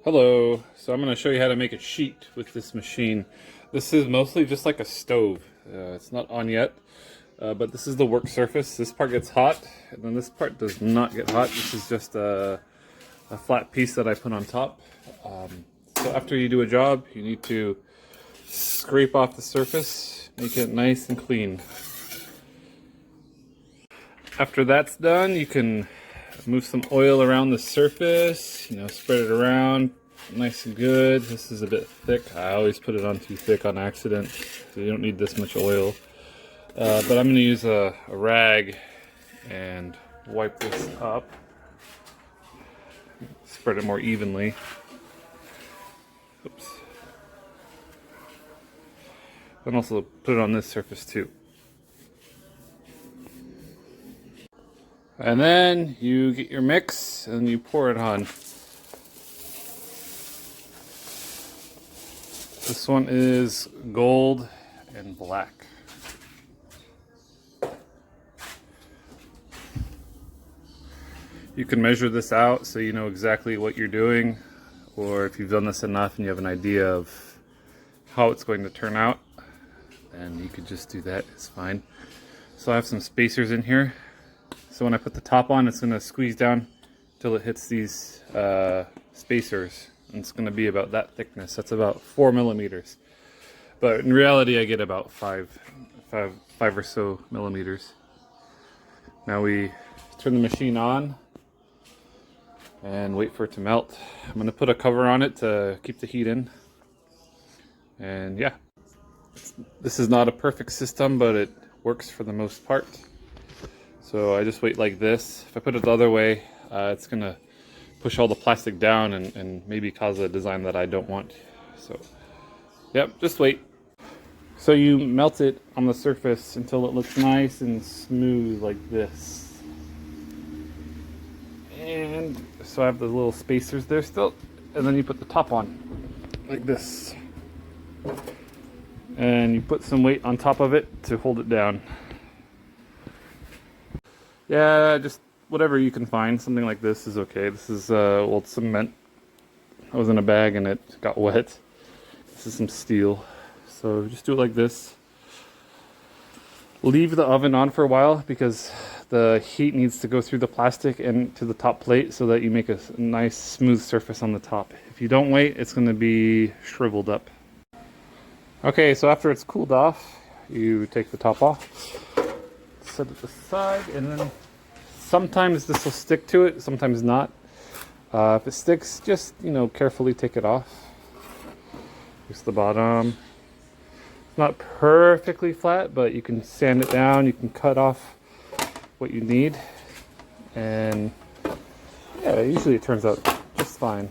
Hello, so I'm going to show you how to make a sheet with this machine. This is mostly just like a stove. It's not on yet, but this is the work surface. This part gets hot, and then this part does not get hot. This is just a flat piece that I put on top. So after you do a job, you need to scrape off the surface, make it nice and clean. After that's done, you can move some oil around the surface, spread it around nice and good. This is a bit thick. I always put it on too thick on accident, so you don't need this much oil. But I'm going to use a rag and wipe this up. Spread it more evenly. Oops. And also put it on this surface too. And then you get your mix and you pour it on. This one is gold and black. You can measure this out so you know exactly what you're doing, or if you've done this enough and you have an idea of how it's going to turn out, then you could just do that. It's fine. So I have some spacers in here. So when I put the top on, it's going to squeeze down till it hits these spacers. And it's going to be about that thickness. That's about 4 millimeters. But in reality, I get about five or so millimeters. Now we turn the machine on and wait for it to melt. I'm going to put a cover on it to keep the heat in. And yeah, this is not a perfect system, but it works for the most part. So I just wait like this. If I put it the other way, it's going to push all the plastic down and maybe cause a design that I don't want. So, yep, just wait. So you melt it on the surface until it looks nice and smooth like this. And so I have the little spacers there still. And then you put the top on like this. And you put some weight on top of it to hold it down. Yeah, just whatever you can find. Something like this is okay. This is old cement. I was in a bag and it got wet. This is some steel. So just do it like this. Leave the oven on for a while because the heat needs to go through the plastic and to the top plate so that you make a nice smooth surface on the top. If you don't wait, it's going to be shriveled up. Okay, so after it's cooled off, you take the top off. Set it aside, and then sometimes this will stick to it, sometimes not. If it sticks, just carefully take it off. Here's the bottom. It's not perfectly flat, but you can sand it down. You can cut off what you need, and yeah, usually it turns out just fine.